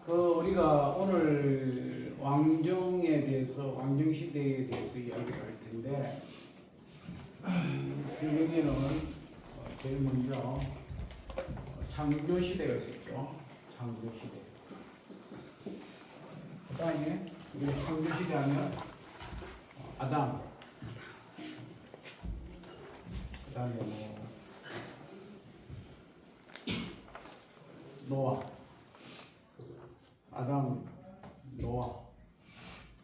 우리가 오늘 왕정에 대해서, 왕정 시대에 대해서 이야기를 할 텐데, 성경에는 제일 먼저 창조 시대가 있었죠. 창조 시대. 그 다음에 우리가 창조 시대 하면 아담. 그 다음에 노아. 아담, 노아.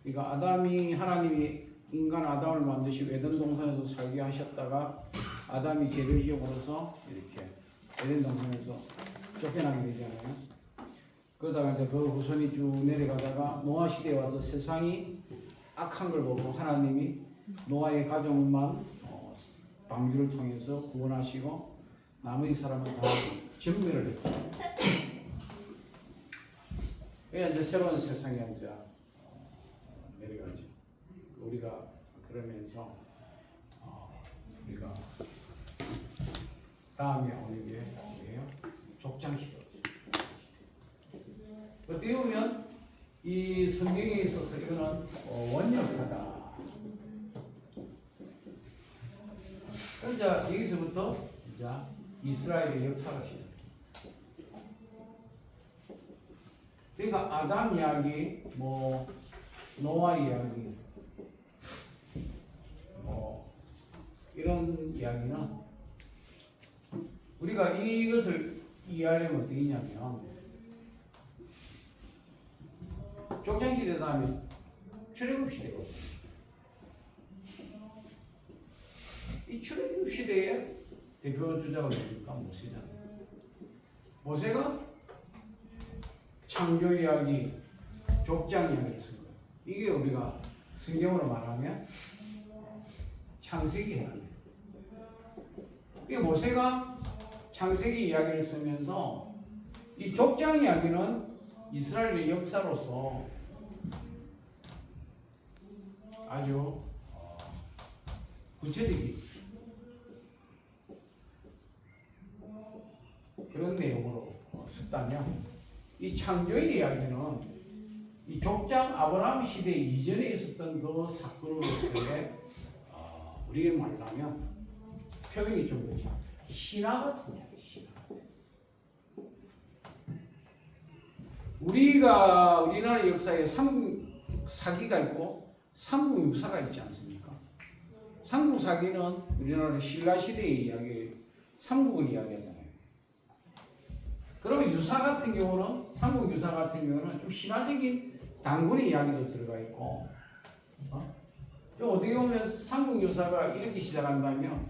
그러니까 아담이 하나님이 인간 아담을 만드시고 에덴 동산에서 살게 하셨다가 아담이 죄를 지음으로써 이렇게 에덴 동산에서 쫓겨나게 되잖아요. 그러다가 이제 그 후손이 쭉 내려가다가 노아 시대에 와서 세상이 악한 걸 보고 하나님이 노아의 가족만 방주를 통해서 구원하시고 나머지 사람은 다 전멸을 했죠. 이제 새로운 세상에 이제 내려가죠. 우리가 그러면서 우리가 다음에 오는 게 뭐예요? 족장시대. 어떻게 보면 이 성경에 있어서 이거는 원역사다. 그럼 이제 여기서부터 이제 이스라엘의 역사가 시작. 그러니까 아담 이야기, 노아 이야기, 이런 이야기는 우리가 이것을 이해하려면 어떻게 있냐면 족장시대 다음에 출애굽시대거든요. 이 출애굽시대의 대표 주자가 누굽니까? 모세잖아요. 모세가 창조 이야기, 족장 이야기를 쓴 거예요. 이게 우리가 성경으로 말하면 창세기 해야 돼요. 이 모세가 창세기 이야기를 쓰면서 이 족장 이야기는 이스라엘의 역사로서 아주 구체적인 그런 내용으로 썼다면 이 창조의 이야기는 이 족장 아브라함 시대 이전에 있었던 그 사건으로서의 우리가 말하면 표현이 좀 그렇죠. 신화 같은 이야기, 신화. 우리나라 역사에 삼국사기가 있고 삼국유사가 있지 않습니까? 삼국사기는 우리나라 신라시대의 이야기, 삼국을 이야기하잖아요. 그러면 유사 같은 경우는, 삼국유사 같은 경우는 좀 신화적인 단군의 이야기도 들어가 있고, 좀 어떻게 보면 삼국유사가 이렇게 시작한다면,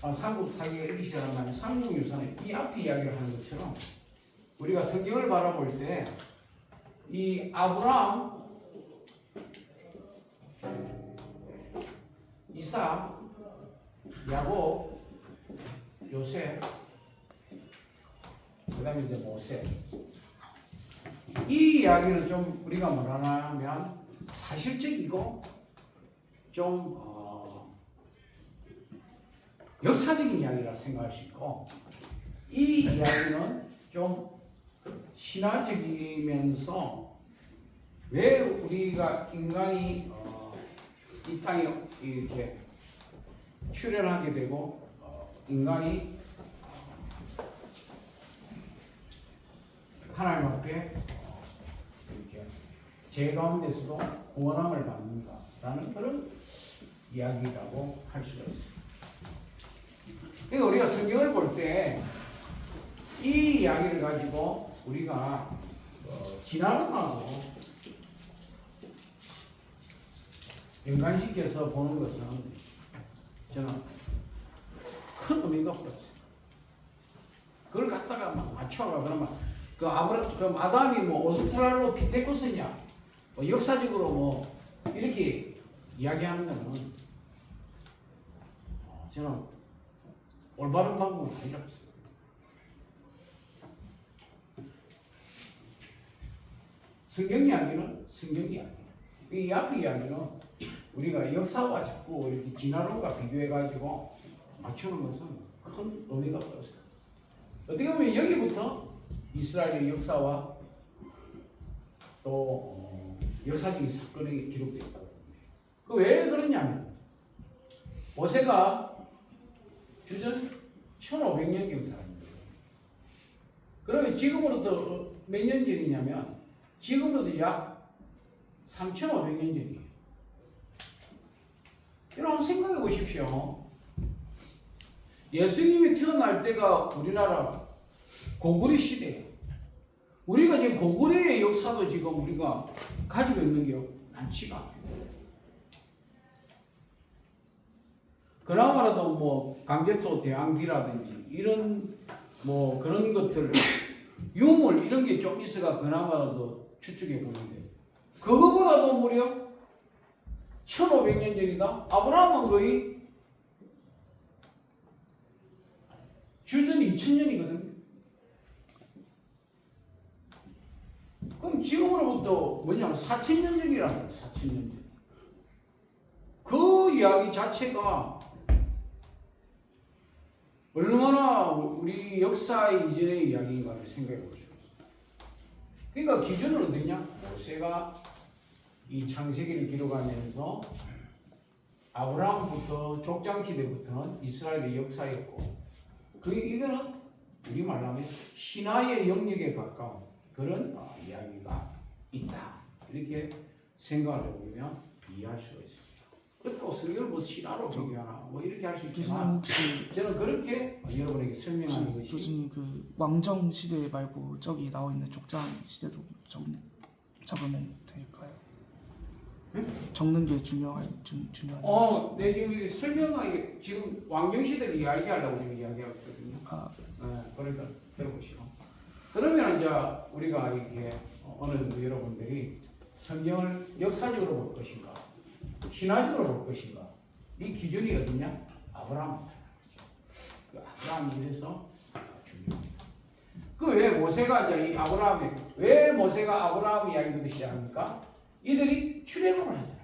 삼국사기가 이렇게 시작한다면, 삼국유사는 이 앞에 이야기를 하는 것처럼, 우리가 성경을 바라볼 때, 이 아브라함, 이삭, 야곱, 요셉, 그 다음에 이제 모세. 이 이야기는 좀 우리가 뭐라 하면 사실적이고 좀 역사적인 이야기라 생각할 수 있고, 이 이야기는 좀 신화적이면서 왜 우리가 인간이 이 땅에 이렇게 출현하게 되고 인간이 하나님 앞에 이렇게 죄 가운데서도 구원함을 받는다라는 그런 이야기라고 할 수가 있습니다. 그러니까 우리가 성경을 볼 때 이 이야기를 가지고 우리가 진화론하고 연관시켜서 보는 것은 저는 큰 의미가 없어요. 그걸 갖다가 막 맞춰가 그러면 그 아담이 오스트랄로 피테쿠스냐, 역사적으로 이렇게 이야기하는 거는 저는 올바른 방법은 아니라고 했어요. 성경 이야기는 성경 이야기. 이 앞의 이야기는 우리가 역사와 자꾸 이렇게 진화론과 비교해가지고 맞추는 것은 큰 의미가 없어요. 어떻게 보면 여기부터 이스라엘의 역사와 또 역사적인 사건이 기록되어 있다고 합니다. 그 왜 그러냐면 모세가 주전 1500년경 사람입니다. 그러면 지금으로부터 몇 년 전이냐면 지금으로부터 약 3500년 전이에요. 여러분 생각해 보십시오. 예수님이 태어날 때가 우리나라 고구려 시대예요. 우리가 지금 고구려의 역사도 지금 우리가 가지고 있는 게 많지가 않아요. 그나마라도 뭐 강제토 대항기라든지 이런 뭐 그런 것들 유물 이런 게 좀 있어가 그나마라도 추측해 보는데 그거보다도 무려 1500년 전이다. 아브라함은 거의 주전 2000년이거든요. 그럼 지금으로부터 뭐냐면 4000년 전이라는 거예요. 4000년 전. 그 이야기 자체가 얼마나 우리 역사의 이전의 이야기인가를 생각해 보시죠. 그러니까 기준은 어디냐? 모세가 이 창세기를 기록하면서 아브라함부터 족장시대부터는 이스라엘의 역사였고 이거는 우리 말로 하면 신화의 영역에 가까운 그런 이야기가 있다. 이렇게 생각을 해보면 이해할 수가 있습니다. 그렇다고 성경을 뭐 신화로 비교하나 뭐 이렇게 할 수 있지만 혹시 저는 그렇게 여러분에게 설명하는 것이 교수님 그 왕정 시대 말고 저기 나와 있는 족장 시대도 적으면 될까요? 응? 적는 게 중요한. 네, 지금 설명하기 지금 왕정 시대를 이야기하려고 지금 이야기하고 있거든요. 그러니까 들어보시고. 그러면 이제 우리가 이렇게 어느 정도 여러분들이 성경을 역사적으로 볼 것인가, 신화적으로 볼 것인가, 이 기준이 어디냐? 아브라함이다. 그 아브라함이 그래서 중요합니다. 그 왜 모세가 이제 왜 모세가 아브라함 이야기부터 시작합니까? 이들이 출애굽을 하잖아요.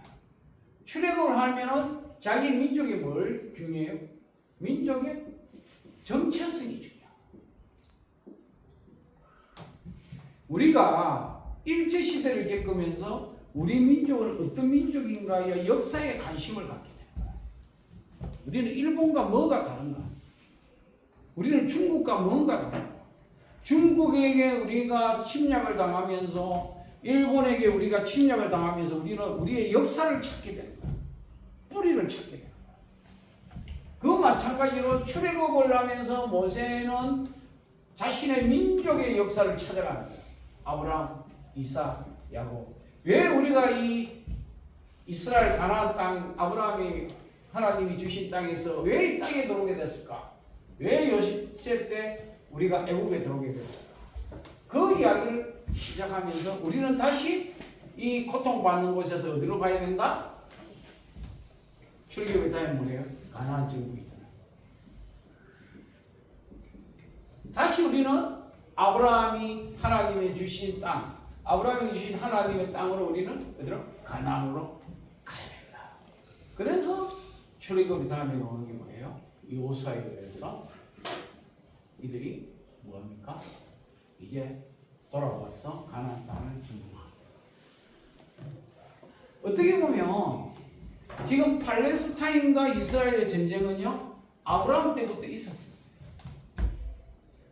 출애굽을 하면은 자기 민족의 뭘 중요해요? 민족의 정체성이 중요해요. 우리가 일제시대를 겪으면서 우리 민족은 어떤 민족인가의 역사에 관심을 갖게 되는 거야. 우리는 일본과 뭐가 다른가? 우리는 중국과 뭔가 다른가? 중국에게 우리가 침략을 당하면서 일본에게 우리가 침략을 당하면서 우리는 우리의 역사를 찾게 되는 거야. 뿌리를 찾게 되는 거야. 그 마찬가지로 출애굽을 하면서 모세는 자신의 민족의 역사를 찾아가는 거야. 아브라함, 이삭, 야곱. 왜 우리가 이 이스라엘 가나안 땅 아브라함이 하나님이 주신 땅에서 왜 이 땅에 들어오게 됐을까? 왜 요셉 때 우리가 애국에 들어오게 됐을까? 그 이야기를 시작하면서 우리는 다시 이 고통받는 곳에서 어디로 가야 된다? 출애굽의 땅이 뭐예요? 가나안 정복이잖아요. 다시 우리는 아브라함이 하나님의 주신 땅, 아브라함이 주신 하나님의 땅으로 우리는 어디로? 가나안으로 가야 된다. 그래서 출애굽의 다음에 오는 게 뭐예요? 여호수아에 대해서 이들이 뭐합니까? 이제 돌아와서 가나안 땅을 정복합니다. 어떻게 보면 지금 팔레스타인과 이스라엘의 전쟁은요 아브라함 때부터 있었어요.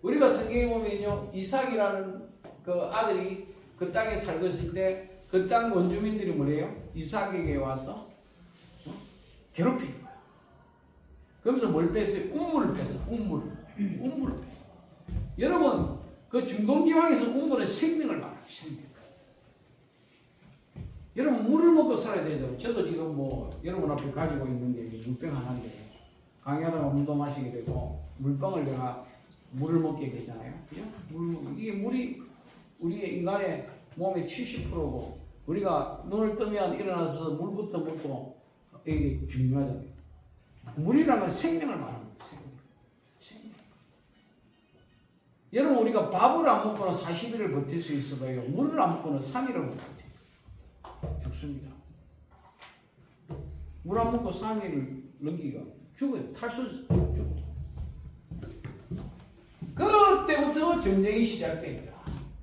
우리가 성경에 보면요 이삭이라는 그 아들이 그 땅에 살고 있을 때 그 땅 원주민들이 뭐래요? 이삭에게 와서 괴롭히는 거야. 그러면서 뭘 뺐어요? 운물을 뺐어. 운물을 뺐어. 여러분 그 중동지방에서 운물은 생명을 말해요. 생명. 여러분 물을 먹고 살아야 되잖아요. 저도 지금 뭐 여러분 앞에 가지고 있는 게 물병 하나인데 강의하다가 물도 마시게 되고 물병을 내가 물을 먹게 되잖아요. 그죠? 이게 물이 우리의 인간의 몸의 70%고 우리가 눈을 뜨면 일어나서 물부터 먹고 이게 중요하잖아요. 물이라는 건 생명을 말하는 거예요. 생명. 여러분 우리가 밥을 안 먹고는 40일을 버틸 수 있어도요. 물을 안 먹고는 3일을 못 버텨요. 죽습니다. 물 안 먹고 3일을 넘기기가 죽어요. 탈수 죽어. 그때부터 전쟁이 시작됩니다.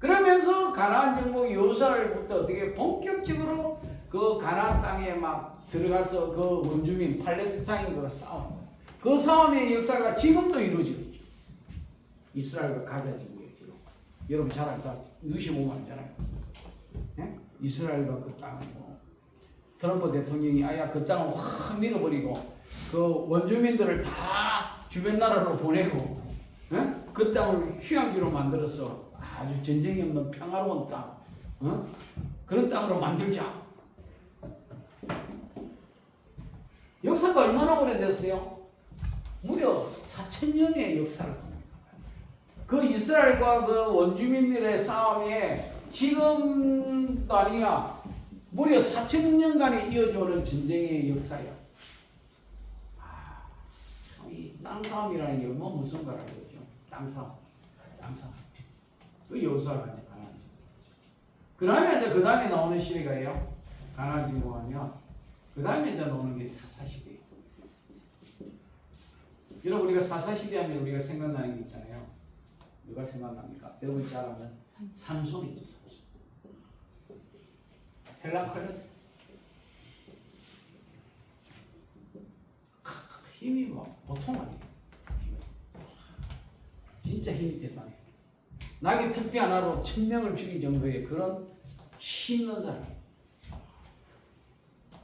그러면서 가나안 정복 여호수아부터 어떻게 본격적으로 그 가나안 땅에 막 들어가서 그 원주민 팔레스타인과 싸움, 그 싸움의 역사가 지금도 이루어지고 있죠. 이스라엘과 가자 지구에 지금 여러분 잘 알다 뉴스 보면 알잖아요. 예? 이스라엘과 그 땅은 뭐 트럼프 대통령이 아야 그 땅을 확 밀어버리고 그 원주민들을 다 주변 나라로 보내고 예? 그 땅을 휴양지로 만들어서 아주 전쟁이 없는 평화로운 땅, 그런 땅으로 만들자. 역사가 얼마나 오래됐어요? 무려 4,000년의 역사를 보는 거예요. 그 이스라엘과 그 원주민들의 싸움에 지금도 아니야 무려 4,000년간에 이어져오는 전쟁의 역사야. 이 땅싸움이라는 게 뭐 무슨 거라고 그러죠? 땅싸움. 그 여호수아가 이제 가나안 진국. 그다음에 이제 그 다음에 나오는 시대가요. 가나안 진국하면 그 다음에 이제 나오는 게 사사시대. 여러분 우리가 사사시대하면 우리가 생각나는 게 있잖아요. 누가 생각납니까? 여러분 잘 아는 삼손 있죠. 삼손. 헬라클레스. 힘이 뭐 보통 아니에요. 진짜 힘이 대단해. 나귀 특비 하나로 1,000명을 죽인 정도의 그런 힘있는 사람.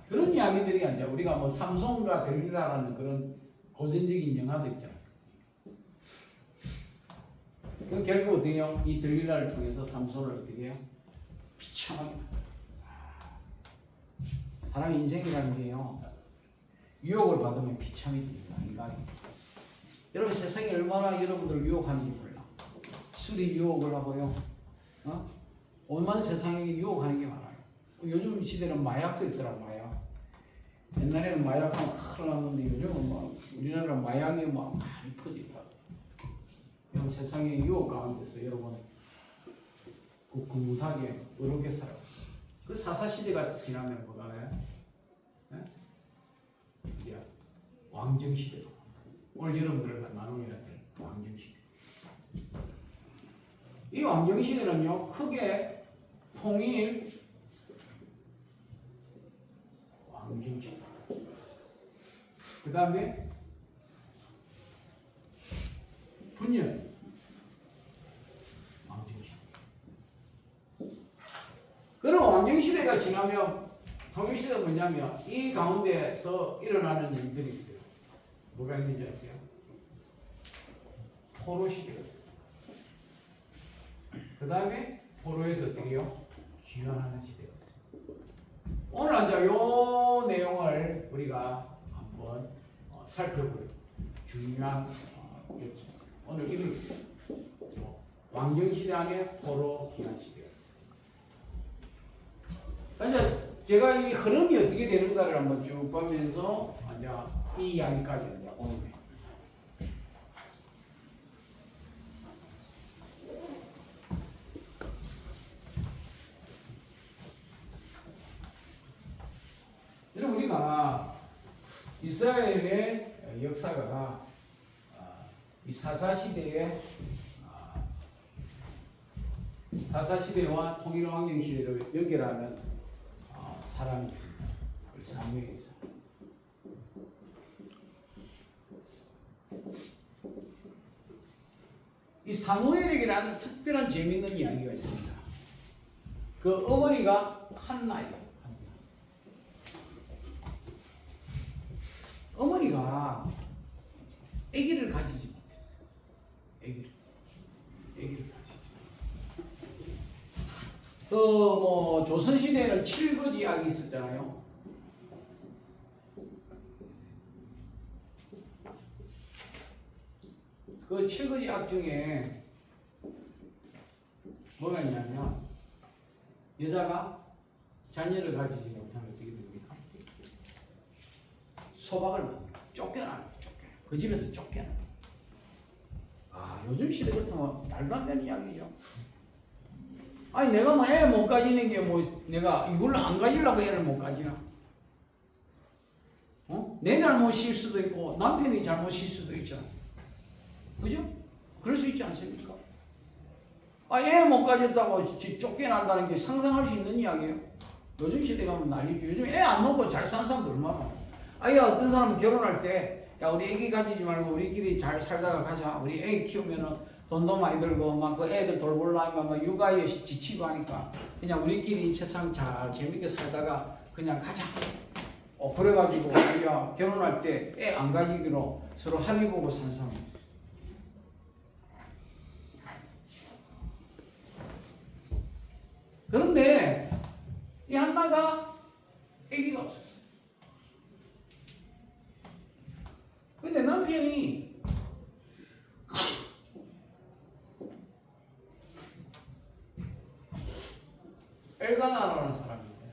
그런 이야기들이 이제 우리가 뭐 삼손과 들릴라라는 그런 고전적인 영화도 있잖아요. 그 결국 어떻게 해요? 이 들릴라를 통해서 삼손을 어떻게 해요? 비참하게 만들어요. 사람의 인생이라는 게요. 유혹을 받으면 비참이 됩니다. 인간이. 여러분 세상이 얼마나 여러분들을 유혹하는지 몰라. 술이 유혹을 하고요. 오만 세상에 유혹하는 게 많아요. 요즘 시대는 마약도 있더라고. 마약. 옛날에는 마약하면 큰일 났는데 요즘은 뭐 우리나라 마약이 막 많이 퍼지더라고요. 여러분 세상의 유혹 가운데서 여러분 굳굳하게 의롭게 살아요. 그 사사시대가 지나면 뭐가 돼요? 이제 왕정시대로. 오늘 여러분들과 나누어야 될 왕정시대. 이 왕정시대는요, 크게 통일 왕정시대. 그 다음에 분열 왕정시대. 그런 왕정시대가 지나면 통일시대가 뭐냐면 이 가운데서 일어나는 일들이 있어요. 뭐가 있는지 아세요? 포로시대가 있어요. 그 다음에 포로에서 어떻게 해요? 귀환하는 시대가 있어요. 오늘 이제 요 내용을 우리가 한번 살펴볼 중요한 오늘 이걸 왕정시대 안에 포로 귀환시대가 있어요. 그래서 제가 이 흐름이 어떻게 되는가를 한번 쭉 보면서 이제 이 이야기까지 이제 오늘 여러분 우리가 이스라엘의 역사가 이 사사시대와 통일왕정시대를 연결하는 사람이 있습니다. 사무엘이 있습니다. 이 사무엘에게는 특별한 재미있는 이야기가 있습니다. 그 어머니가 한나예요. 어머니가 아기를 가지지 못했어요. 아기를 가지지. 뭐 조선 시대에는 7거지 약이 있었잖아요. 그 7거지 약 중에 뭐가 있냐면 여자가 자녀를 가지지 못하면 어떻게 됩니까? 소박을 받습니다. 쫓겨나는 거예요. 그 집에서 쫓겨나는 거예요. 요즘 시대 같으면 말도 안 되는 이야기죠. 아니 내가 뭐 애 못 가지는 게 뭐 내가 이걸로 안 가지려고 애를 못 가지나? 내 잘못일 수도 있고 남편이 잘못일 수도 있잖아. 그죠? 그럴 수 있지 않습니까? 애 못 가졌다고 쫓겨난다는 게 상상할 수 있는 이야기예요. 요즘 시대 가면 난리죠. 요즘 애 안 놓고 잘 사는 사람들 얼마나. 야, 어떤 사람은 결혼할 때, 야, 우리 애기 가지지 말고 우리끼리 잘 살다가 가자. 우리 애기 키우면은 돈도 많이 들고, 막 그 애들 돌보려면 막 육아에 지치고 하니까 그냥 우리끼리 세상 잘 재밌게 살다가 그냥 가자. 그래가지고 야, 결혼할 때 애 안 가지기로 서로 합의 보고 사는 사람이 있어요. 그런데 이 한나가 애기가 없었어요. 근데 남편이 엘가나라는 사람인데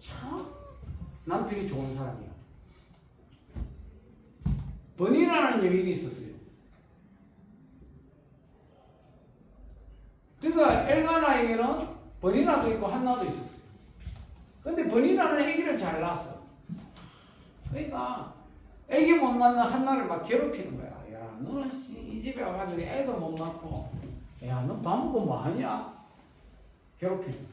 참 남편이 좋은 사람이야. 번이라는 여인이 있었어요. 그러니까 엘가나에게는 번이나도 있고 한나도 있었어요. 근데 번이나는 아기를 잘 낳았어. 그러니까 아기 못 낳는 한나를 막 괴롭히는 거야. 야, 너는 이 집에 와가지고 애도 못 낳고, 야, 너 밥 먹고 뭐 하냐? 괴롭히는 거야.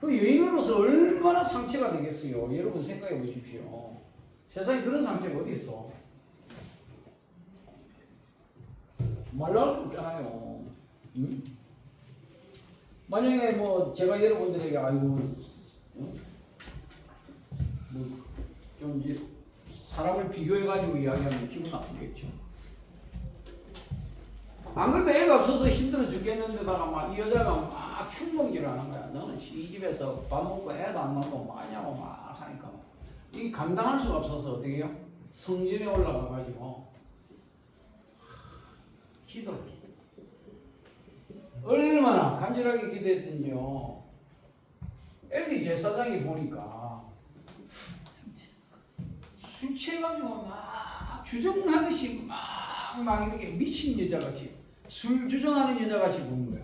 그 여인으로서 얼마나 상처가 되겠어요. 여러분 생각해 보십시오. 세상에 그런 상처가 어디 있어? 말라할 수 없잖아요. 응? 만약에 뭐 제가 여러분들에게 아이고 뭐좀 사람을 비교해 가지고 이야기하면 기분 나쁘겠죠. 안 그래도 애가 없어서 힘들어 죽겠는데다가 막 이 여자가 막 충동질을 하는 거야. 너는 이 집에서 밥 먹고 애도 안 낳고 뭐하냐고 막 하니까 이 감당할 수가 없어서 어떻게 해요? 성전에 올라가 가지고 기도를 해. 얼마나 간절하게 기도했던지요. 엘리 제사장이 보니까 술 취해가지고 막 주정하듯이 막 이렇게 미친 여자같이 술 주정하는 여자같이 보는 거야.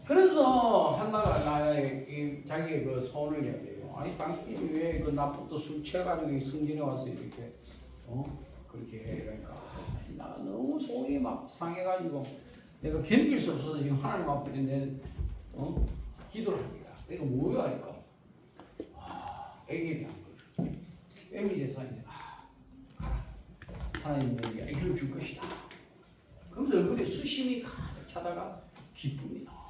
그래서 한나가 자기의 그 소원을 이야기해요. 아니 당신이 왜 그 나부터 술 취해가지고 성전에 와서 이렇게 그렇게 해. 그러니까 나 너무 속이 막 상해가지고 내가 견딜 수 없어서 지금 하나님 앞에 내 기도를 합니다. 이거 뭐야 하니까 애기에 대한 거죠. 엘리 제사장이 가라. 하나님 내게 애기를 줄 것이다. 그러면서 얼굴에 수심이 가득 차다가 기쁨이 나오죠.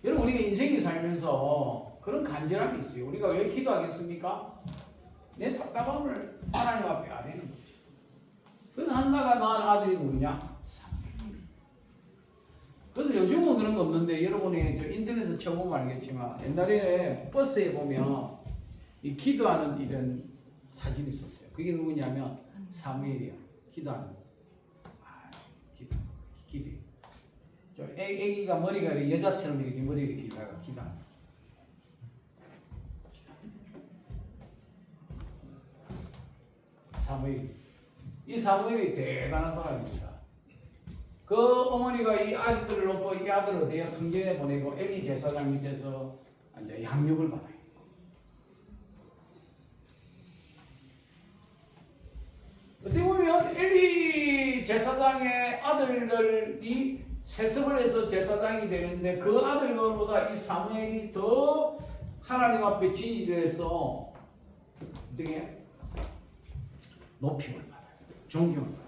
여러분 우리가 인생에 살면서 그런 간절함이 있어요. 우리가 왜 기도하겠습니까? 내 답답함을 하나님 앞에 아뢰는 거죠. 그래서 한나가 낳은 아들이 누구냐? 사무엘. 그래서 요즘은 그런 거 없는데 여러분이 저 인터넷에 쳐보면 알겠지만 옛날에 버스에 보면 이 기도하는 이런 사진이 있었어요. 그게 누구냐면 사무엘이야. 기도하는 거. 기도. 애기가 머리가 여자처럼 이렇게 머리를 길다가 기도하는 거. 사무엘. 이 사무엘이 대단한 사람입니다. 그 어머니가 이 아들을 놓고 이 아들을 어디에 성전에 보내고 엘리 제사장 밑에서 이제 양육을 받아요. 어떻게 보면 엘리 제사장의 아들들이 세습을 해서 제사장이 되는데 그 아들들보다 이 사무엘이 더 하나님 앞에 진실해서 어떻게 높임을 받아요. 존경을 받아요.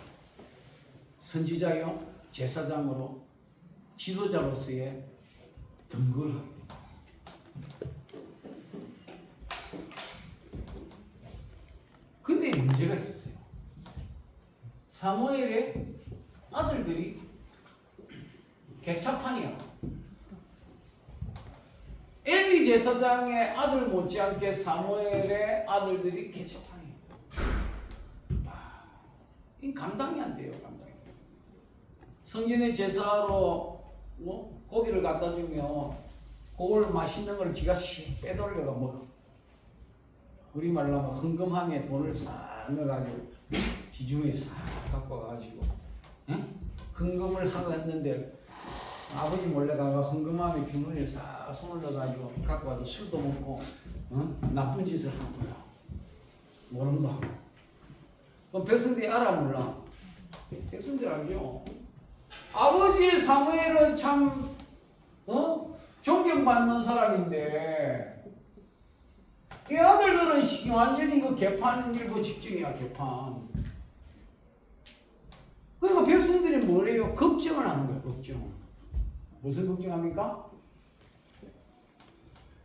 선지자요, 제사장으로, 지도자로서의 등극을 하게 됩니다. 근데 문제가 있었어요. 사무엘의 아들들이 개차판이야. 엘리 제사장의 아들 못지않게 사무엘의 아들들이 개차판이야. 이 감당이 안 돼요, 감당이. 성전의 제사로 고기를 갖다 주면 그걸 맛있는 걸 지가 빼돌려가 먹어. 우리말로 하면 헌금함에 돈을 싹 넣어가지고 지중에 싹 갖고 와가지고 헌금을 하고 했는데 아버지 몰래 가가 헌금함에 주머니에 싹 손을 넣어가지고 갖고 와서 술도 먹고 나쁜 짓을 한 거야. 모른다. 그럼 백성들이 알아 몰라? 백성들이 알죠. 아버지 사무엘은 참 존경받는 사람인데 이 아들들은 완전히 그 개판 일부 직전이야. 개판. 그러니까 백성들이 뭐래요? 걱정을 하는 거예요. 걱정. 무슨 걱정합니까?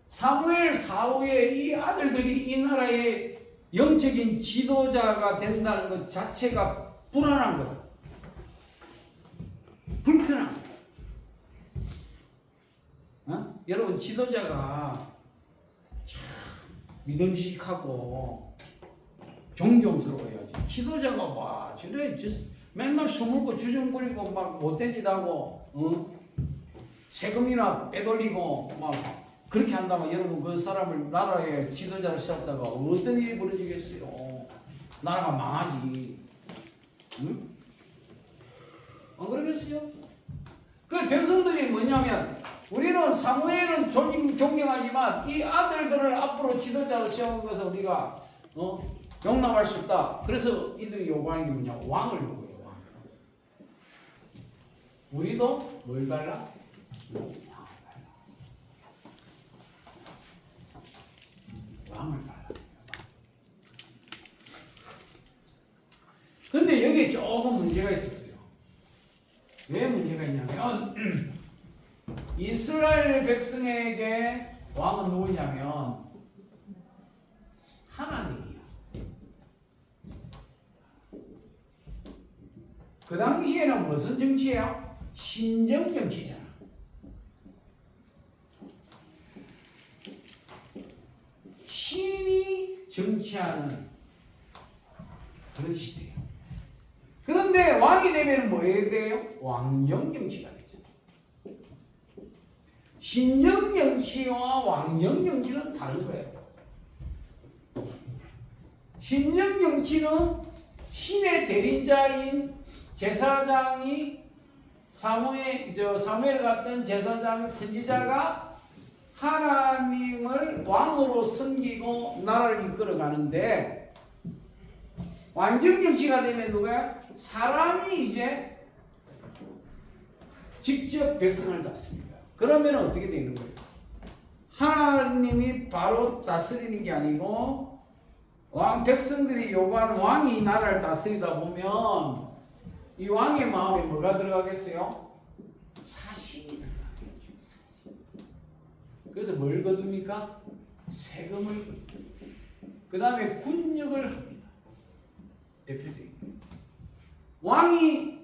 사무엘 사후에 이 아들들이 이 나라의 영적인 지도자가 된다는 것 자체가 불안한 거예요. 불편한 거예요. 여러분, 지도자가 참 믿음직하고 존경스러워야지. 지도자가 와 저래 맨날 수물고 주정부리고 막 못된 짓 하고 세금이나 빼돌리고 막 그렇게 한다면 여러분 그 사람을 나라의 지도자를 세웠다가 어떤 일이 벌어지겠어요? 나라가 망하지. 응? 안 그러겠어요? 그 백성들이 뭐냐면 우리는 사무엘은 존경하지만 이 아들들을 앞으로 지도자로 세운 것을 우리가 용납할 수 없다. 그래서 이들이 요구하는 게 뭐냐? 왕을 요구해요. 왕. 우리도 뭘 달라? 왕을 달라. 근데 여기에 조금 문제가 있었어요. 왜 문제가 있냐면 이스라엘 백성에게 왕은 누구냐면 하나님이야. 그 당시에는 무슨 정치예요? 신정 정치잖아. 신이 정치하는 그런 시대예요. 그런데 왕이 되면 뭐 해야 돼요? 왕정 정치가 되죠. 신정 정치와 왕정 정치는 다른 거예요. 신정 정치는 신의 대리자인 제사장이 사무엘 같은 제사장 선지자가 하나님을 왕으로 섬기고 나라를 이끌어 가는데 왕정 정치가 되면 누구야? 사람이 이제 직접 백성을 다스립니다. 그러면 어떻게 되는 거예요? 하나님이 바로 다스리는 게 아니고 백성들이 요구하는 왕이 이 나라를 다스리다 보면 이 왕의 마음에 뭐가 들어가겠어요? 사심이 들어가겠죠. 사심. 그래서 뭘 거둡니까? 세금을 거둡니다. 그 다음에 군역을 합니다. 대표적인 왕이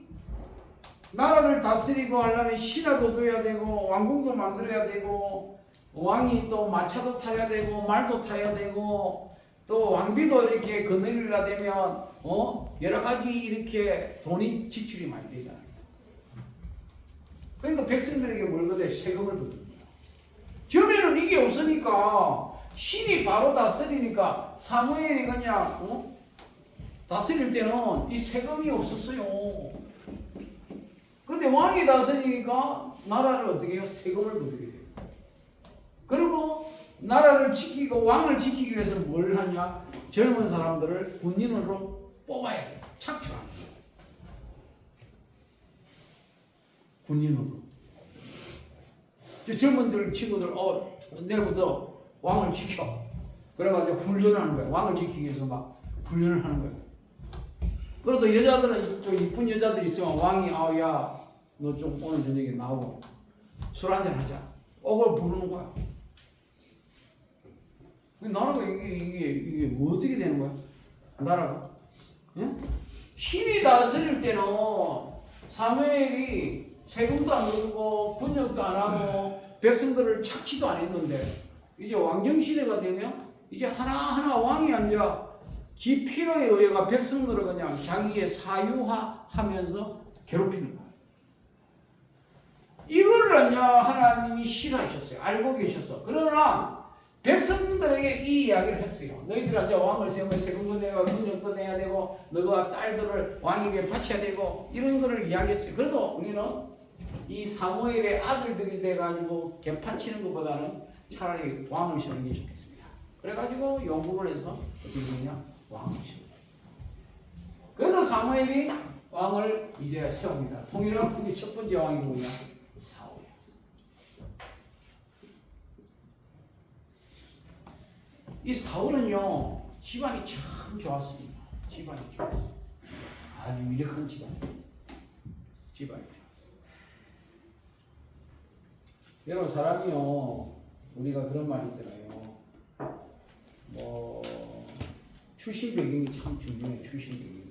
나라를 다스리고 하려면 신하도 줘야 되고 왕궁도 만들어야 되고 왕이 또 마차도 타야 되고 말도 타야 되고 또 왕비도 이렇게 거느리려 되면 여러 가지 이렇게 돈이 지출이 많이 되잖아요. 그러니까 백성들에게 뭘 거둬요? 세금을 거둡니다. 전에는 이게 없으니까 신이 바로 다스리니까 사무엘이 그냥 다스릴 때는 이 세금이 없었어요. 근데 왕이 다스리니까 나라를 어떻게 해요? 세금을 거두게 돼요. 그리고 나라를 지키고 왕을 지키기 위해서 뭘 하냐? 젊은 사람들을 군인으로 뽑아야 돼요. 착취하는 거예요. 군인으로. 젊은들 친구들 내일부터 왕을 지켜. 그래가지고 훈련하는 거예요. 왕을 지키기 위해서 막 훈련을 하는 거예요. 그래도 여자들은 좀 이쁜 여자들이 있으면 왕이 야 너 좀 오늘 저녁에 나오고 술 한잔 하자. 그걸 부르는 거야. 나라가 이게 뭐 어떻게 되는 거야? 나라가? 응? 신이 다스릴 때는 사무엘이 세금도 안 걷고 군역도 안 하고 백성들을 착취도 안 했는데 이제 왕정시대가 되면 이제 하나하나 왕이 앉아 지 필요에 의해가 백성들을 그냥 자기의 사유화하면서 괴롭히는 거야. 이거를 이제 하나님이 싫어하셨어요. 알고 계셔서. 그러나 백성들에게 이 이야기를 했어요. 너희들 이제 왕을 세우면 세금도 내고 군역도 내야 되고 너가 딸들을 왕에게 바쳐야 되고 이런 거를 이야기했어요. 그래도 우리는 이 사무엘의 아들들이 돼가지고 개판치는 것보다는 차라리 왕을 세우는 게 좋겠습니다. 그래가지고 연구를 해서 어떻게 되냐? 왕을 세우는 사무엘이 왕을 이제 세웁니다. 통일한 후의 첫 번째 왕이 누구냐? 사울이야. 이 사울은요 집안이 참 좋았습니다. 집안이 좋았어. 아주 유력한 집안이 좋았어. 여러분 사람이요 우리가 그런 말 있잖아요. 뭐 출신 배경이 참 중요해. 출신 배경이.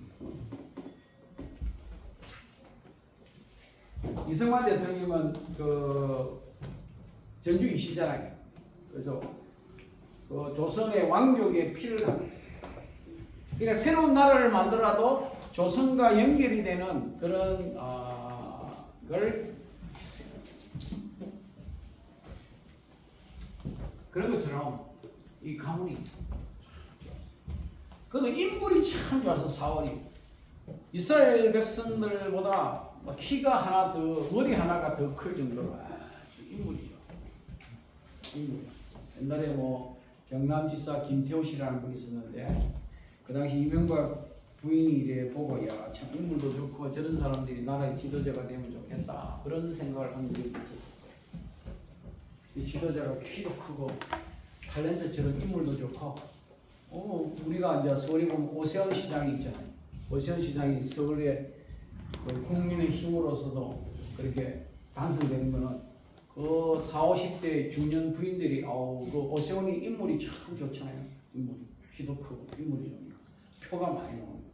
이승만 대통령은 그 전주이시잖아요. 그래서 그 조선의 왕족의 피를 갖고 있어요. 그러니까 새로운 나라를 만들어도 조선과 연결이 되는 그런 걸 했어요. 그런 것처럼 이 가문이 그도 인물이 참 좋아서 사울이 이스라엘 백성들보다 키가 하나 더 머리 하나가 더 클 정도로 아주 인물이죠. 인물. 옛날에 뭐 경남지사 김태호 씨라는 분이 있었는데 그 당시 이명박 부인이 이제 보고 야 참 인물도 좋고 저런 사람들이 나라의 지도자가 되면 좋겠다 그런 생각을 한 적이 있었어요. 이 지도자가 키도 크고 탤런트처럼 인물도 좋고 우리가 이제 서울에 보면 오세훈 시장이 있잖아요. 오세훈 시장이 서울의 그 국민의 힘으로서도 그렇게 당선되는 거는 그 40, 50대 중년 부인들이 그 오세훈이 인물이 참 좋잖아요. 인물이 키도 크고 인물이 좋으니까 표가 많이 나옵니다.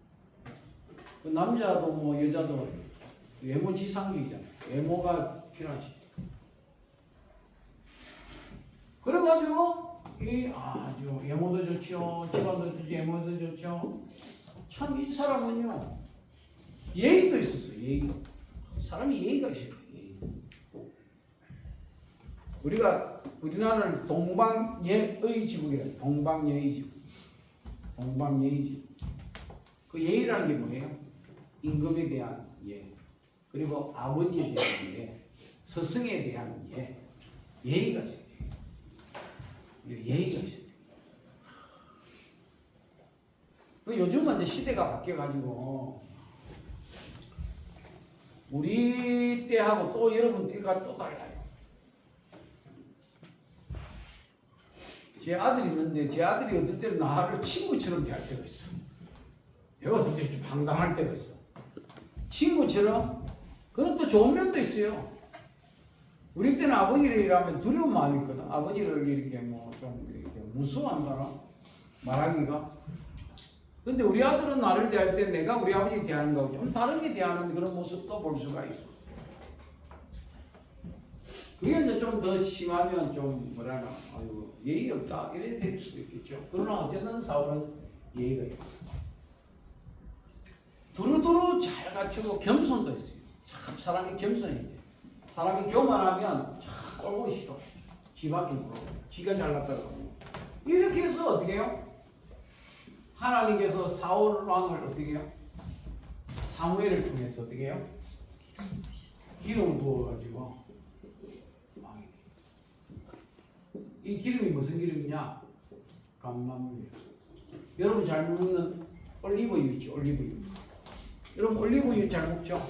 그 남자도 뭐 여자도 외모 지상주의잖아요. 외모가 필요하지. 그래가지고 이 아주 외모도 좋죠. 집안도 좋죠. 외모도 좋죠. 참 이 사람은요 예의도 있었어요. 예의. 사람이 예의가 있어요. 예의. 우리나라를 동방예의지국이래요. 동방예의지국. 동방예의지국. 그 예의라는 게 뭐예요? 임금에 대한 예. 그리고 아버지에 대한 예. 스승에 대한 예. 예의가 있어요. 예의가 있어요. 요즘은 이제 시대가 바뀌어가지고 우리 때하고 또 여러분 때가 또 달라요. 제 아들이 있는데 제 아들이 어떨 때는 나를 친구처럼 대할 때가 있어. 내가 어떨 때 좀 황당할 때가 있어. 친구처럼. 그런 또 좋은 면도 있어요. 우리 때는 아버지라면 두려운 마음이 있거든. 아버지를 이렇게 뭐 좀 이렇게 무서워한다나 말하기가. 근데 우리 아들은 나를 대할 때 내가 우리 아버지 대하는 거하고 좀 다르게 대하는 그런 모습도 볼 수가 있어. 그게 이제 좀 더 심하면 좀 뭐라나 아유 예의 없다 이런 될 수도 있겠죠. 그러나 어쨌든 사울은 예의가 있고 두루두루 잘 갖추고 겸손도 있어요. 참 사람이 겸손이 돼. 사람이 교만하면 참 꼴보기 싫어. 지밖에 모르고 지가 잘났다고 이렇게 해서 어떻게 해요? 하나님께서 사울 왕을 어떻게 해요? 사무엘을 통해서 어떻게 해요? 기름을 부어가지고 왕이 돼요. 이 기름이 무슨 기름이냐? 감람유. 여러분 잘 먹는 올리브유 있죠? 올리브유. 여러분 올리브유 잘 먹죠?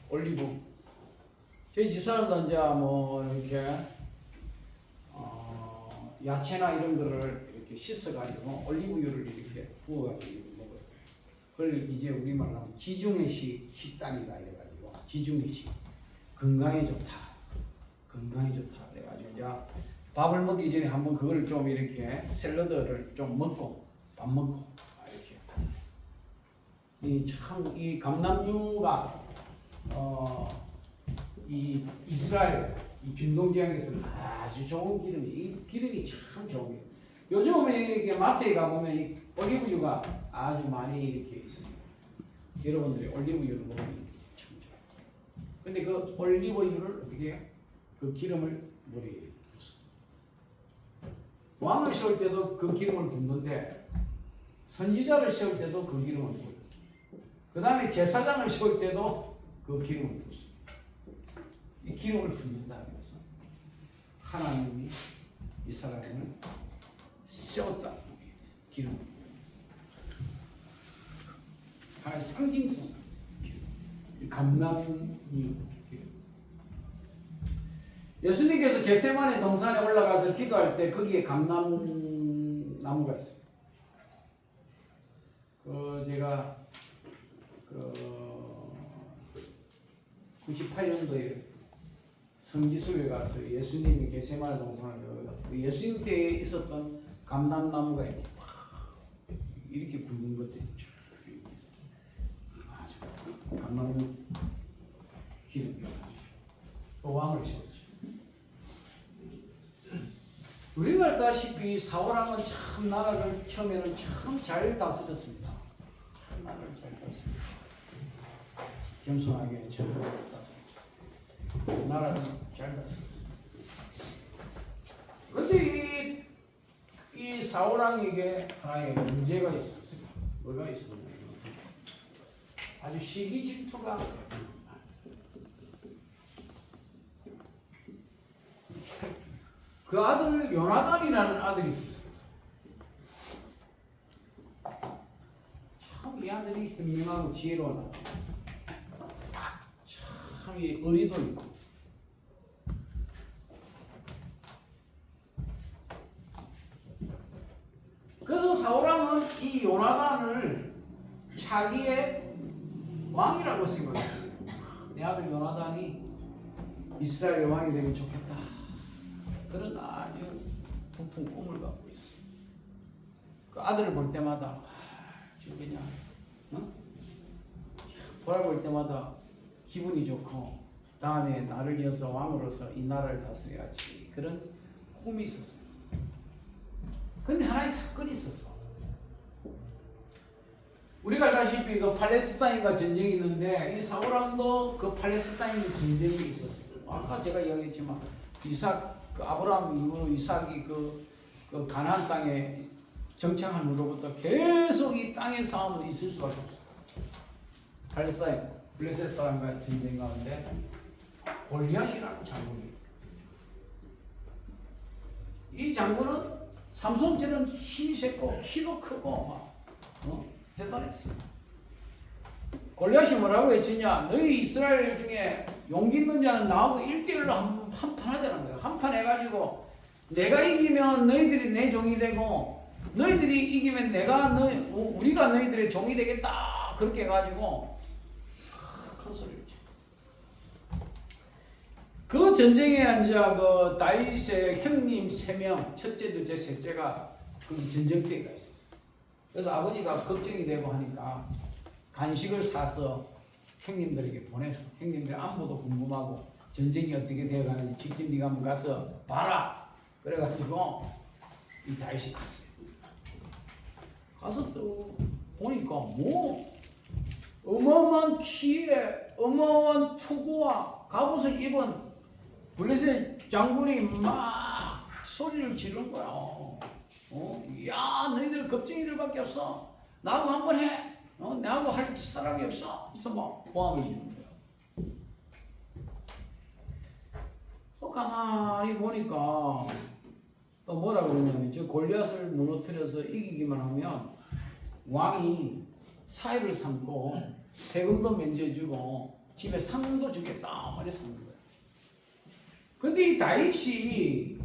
올리브. 저희 집사람도 이제 뭐 이렇게 야채나 이런 거를 이렇게 씻어가지고 올리브유를 이렇게 부어가지고 먹어요. 그걸 이제 우리말로 하면 지중해식 식단이다 이래가지고 지중해식 건강에 좋다. 건강에 좋다. 그래가지고 이제 밥을 먹기 전에 한번 그걸 좀 이렇게 샐러드를 좀 먹고 밥 먹고 이렇게 하죠. 이 감람유가 이 이스라엘 이 중동 지역에서는 아주 좋은 기름이 이 기름이 참 좋은 기름. 요즘에 이게 마트에 가보면 이 올리브유가 아주 많이 이렇게 있습니다. 여러분들이 올리브유를 먹으면 참 좋아요. 근데 그 올리브유를 어떻게 해요? 그 기름을 머리에 붓습니다. 왕을 세울 때도 그 기름을 붓는데 선지자를 세울 때도 그 기름을 붓고 그 다음에 제사장을 세울 때도 그 기름을 붓습니다. 이 기름을 붓는다 그래서 하나님이 이 사람을 세웠다. 기름. 하나의 상징성. 이 감람이. 예수님께서 겟세마네 동산에 올라가서 기도할 때 거기에 감람나무가 있어요. 제가 98년도에 성지순례 가서 예수님이 겟세마네 동산에 예수님 때에 있었던 감람나무가 이렇게 굵은 것들이 쭉 있어요. 감람나무 기름이 또 왕을 세웠죠. 우리가 알다시피 사울왕은 참 나라를 처음에는 참 잘 다스렸습니다. 참 나라를 잘 다스렸습니다. 겸손하게 잘 다스렸습니다. 나라를 잘 다스렸습니다. 그런데 이 사울왕에게 하나의 문제가 있었어요. 뭐가 있었냐면 아주 시기 질투가 그 아들 요나단이라는 아들이 있었어요. 참 이 아들이 현명하고 지혜로운 아들. 참 의리도 있고. 그래서 사울왕은 이 요나단을 자기의 왕이라고 생각했어요. 내 아들 요나단이 이스라엘의 왕이 되면 좋겠다. 그런 아주 부푼 꿈을 갖고 있어. 그 아들을 볼 때마다 아주 그냥 볼 때마다 기분이 좋고 다음에 나를 이어서 왕으로서 이 나라를 다스려야지 그런 꿈이 있었어요. 근데 하나의 사건이 있었어. 우리가 알다시피 그 팔레스타인과 전쟁이 있는데 이 사울왕도 그 팔레스타인 전쟁이 있었어요. 아까 제가 이야기했지만 그 아브라함 이후로 이삭이 그 가나안 땅에 정착한 후로부터 계속 이 땅의 싸움은 있을 수밖에 없었어요. 팔레스타인 블레셋 사람과의 전쟁 가운데 골리앗이라는 장군이 이 장군은 삼손처럼 힘이 세고 키도 크고 막 대단했어요. 골리앗이 뭐라고 했지냐? 너희 이스라엘 중에 용기 있는 자는 나하고 1대1로 한판 하자는 거예요. 한판 해가지고 내가 이기면 너희들이 내 종이 되고 너희들이 이기면 우리가 너희들의 종이 되겠다. 그렇게 해가지고 큰 소리를 쳐. 그 전쟁에 앉아 그 다윗의 형님 3명, 첫째, 둘째, 셋째가 그 전쟁터에 가 있었어요. 그래서 아버지가 걱정이 되고 하니까 간식을 사서 형님들에게 보냈어. 형님들 안부도 궁금하고 전쟁이 어떻게 되어가는지 직접 네가 한번 가서 봐라. 그래가지고 이 다윗이 갔어요. 가서 또 보니까 뭐 어마어마한 키에 어마어마한 투구와 갑옷을 입은 블레셋 장군이 막 소리를 지르는 거야. 야 너희들 겁쟁이들밖에 없어. 나하고 한번 해. 나하고 할 사람이 없어. 그래서 막 보함을 지는 거야. 가만히 보니까 또 뭐라 그러냐면 저 골리앗을 무너뜨려서 이기기만 하면 왕이 사익을 삼고 세금도 면제해주고 집에 상도 주겠다 말했었는 거예요. 근데 이 다윗이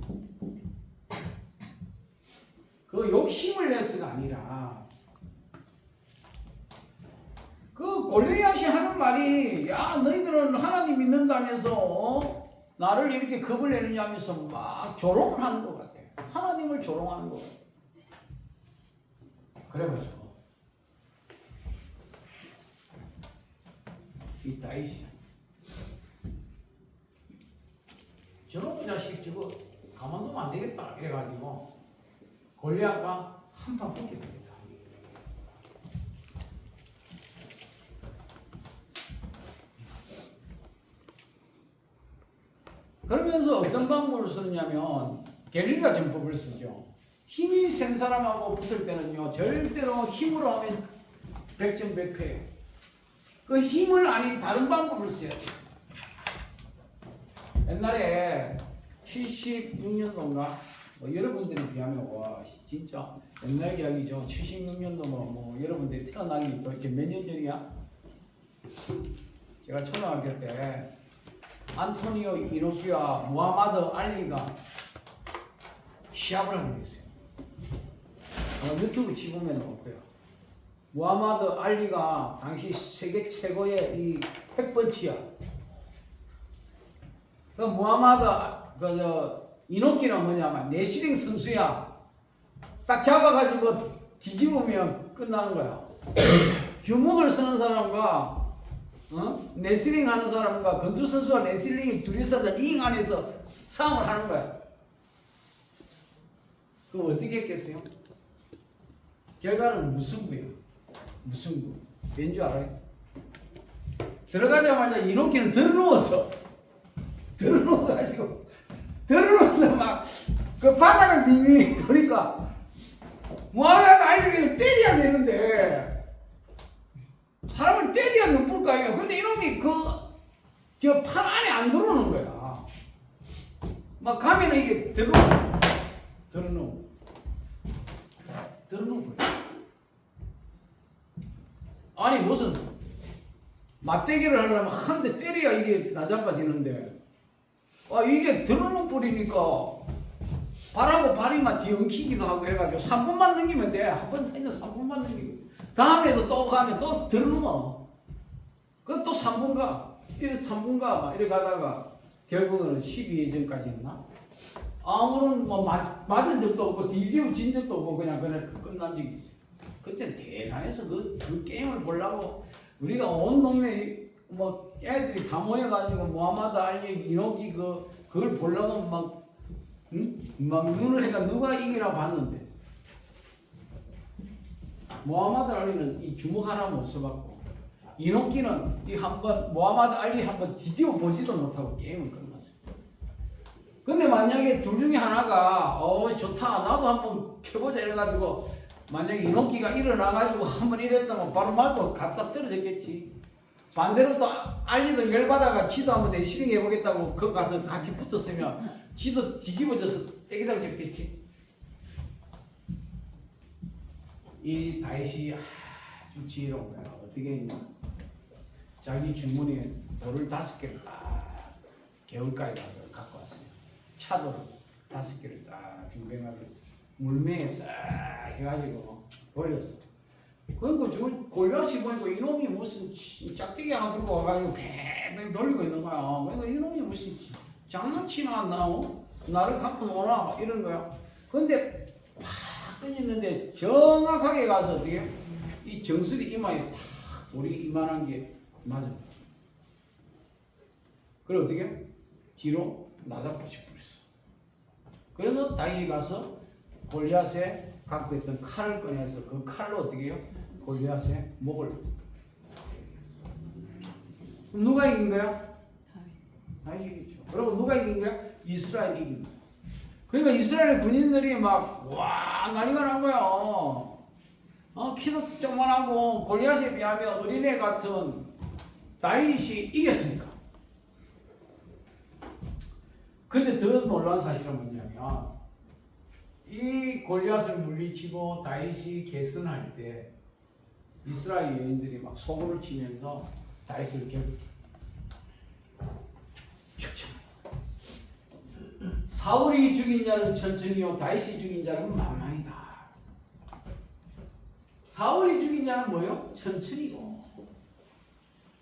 그 욕심을 내서가 아니라 그 골리앗이 하는 말이 야 너희들은 하나님 믿는다면서 나를 이렇게 겁을 내느냐 하면서 막 조롱을 하는 것 같아. 하나님을 조롱하는 것 같아. 그래가지고 이 다윗이 저놈의 자식 저거 가만두면 안 되겠다 이래가지고 골리앗과 한판 붙게 됩니다. 그러면서 어떤 방법을 쓰느냐면 게릴라 전법을 쓰죠. 힘이 센 사람하고 붙을 때는요 절대로 힘으로 하면 백전백패예요. 그 힘을 아닌 다른 방법을 써야 돼요. 옛날에 76년도인가 뭐 여러분들에 비하면 와 진짜 옛날 이야기죠. 76년도 뭐 여러분들이 태어나기 또 이제 몇 년 전이야? 제가 초등학교 때 안토니오 이노키와 무하마드 알리가 시합을 하게 됐어요. 유튜브 치보면 없고요. 무하마드 알리가 당시 세계 최고의 이 핵펀치야. 그 무하마드 이노키는 뭐냐면 레슬링 선수야. 딱 잡아가지고 뒤집으면 끝나는 거야. 주먹을 쓰는 사람과 레슬링 하는 사람과 건투 선수와 레슬링이 둘이서 링 안에서 싸움을 하는 거야. 그럼 어떻게 했겠어요? 결과는 무승부야. 무승부. 왠 줄 알아요? 들어가자마자 이노키는 들어누웠어. 들어누워서 막 그 바닥을 빙빙 도니까 무하마드 알리기를 때려야 되는데 사람을 때려야 눈볼 거 아니에요. 근데 이놈이 저 팔 안에 안 들어오는 거야. 막 가면은 이게 들어놓은 거야. 아니 무슨 맞대기를 하려면 한 대 때려야 이게 나잡아지는데 이게 들어놓은 뿌리니까 발하고 발이만 뒤엉키기도 하고 해가지고 3분만 넘기면 돼. 한 번 살면 3분만 넘기고 다음에도 또 가면 또 들어놓어. 그럼 또 3분 가. 이래 3분 가. 막 이래 가다가 결국은 12회전까지 했나? 아무런 뭐 맞은 적도 없고 뒤집어진 적도 없고 그냥 끝난 적이 있어요. 그때 대단해서 그 게임을 보려고 우리가 온 동네 뭐 애들이 다 모여가지고 무하마드 알리 이노키 그걸 보려고 막 눈을 해가 누가 이기나 봤는데 무하마드 알리는 이 주먹 하나 못 써봤고 이노키는 이 한번 무하마드 알리 한번 뒤집어 보지도 못하고 게임을 끝났어요. 근데 만약에 둘 중에 하나가 좋다 나도 한번 켜보자 이래가지고 만약에 이노키가 일어나가지고 한번 이랬다면 바로 맞고 갖다 떨어졌겠지. 반대로 또 알리도 열받아가 지도 한번 내 실행 해보겠다고 그 가서 같이 붙었으면 지도 뒤집어져서 떼기다 잡겠지. 이 다윗이 아주 지혜로운 거야. 어떻게 했냐. 자기 주머니에 돌을 5개를 딱 개울가에 가서 갖고 왔어요. 차돌을 5개를 딱 준비해가지고 물매에 싹 해가지고 돌렸어. 그러니까 골리앗이 보니까 이놈이 무슨 짝대기 하나 들고 와가지고 뱅뱅 돌리고 있는 거야. 그러니까 이놈이 무슨 장난치나 나를 갖고 노나 이런 거야. 근데 팍 던졌는데 정확하게 가서 어떻게 이 정수리 이마에 탁 돌이 이만한 게 맞아. 그래 어떻게 뒤로 나잡고시 버렸어. 그래서 다윗이 가서 골리앗의 갖고 있던 칼을 꺼내서 그 칼로 어떻게 해요? 골리앗의 목을. 누가 이긴 거야? 다윗이겠죠. 여러분 누가 이긴 거야? 이스라엘이 이긴 거야. 그러니까 이스라엘 군인들이 막 와 난리가 난 거야. 키도 조그만하고 골리앗에 비하면 어린애 같은 다윗이 이겼으니까. 근데 더 놀라운 사실은 뭐냐면 이 골리앗을 물리치고 다윗이 계승할 때 이스라엘 여인들이 막 소고를 치면서 다윗을 격찬해요. 사울이 죽인 자는 천천히요 다윗이 죽인 자는 만만이다. 사울이 죽인 자는 뭐요? 천천히고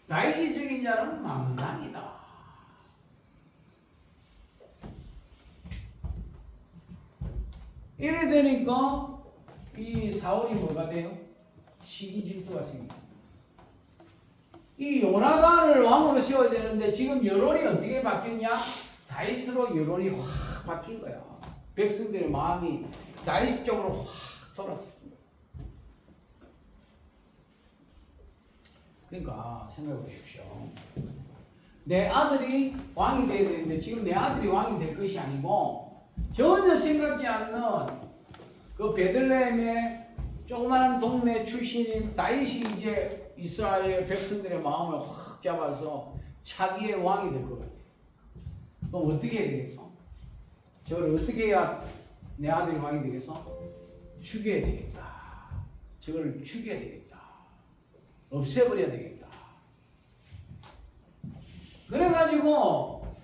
다윗이 죽인 자는 만만이다. 이래 되니까 이 사울이 뭐가 돼요? 시기 질투가 생깁니다. 이 요나단을 왕으로 세워야 되는데 지금 여론이 어떻게 바뀌었냐? 다윗으로 여론이 확 바뀐 거야. 백성들의 마음이 다윗 쪽으로 확 돌았어요. 그러니까 생각해 보십시오. 내 아들이 왕이 돼야 되는데 지금 내 아들이 왕이 될 것이 아니고 전혀 생각지 않는 그 베들레헴의 조그마한 동네 출신인 다윗이 이제 이스라엘의 백성들의 마음을 확 잡아서 자기의 왕이 될 것 같아요. 그럼 어떻게 해야 되겠어? 저를 어떻게 해야 내 아들이 왕이 되겠어? 죽여야 되겠다. 저걸 죽여야 되겠다. 없애버려야 되겠다. 그래가지고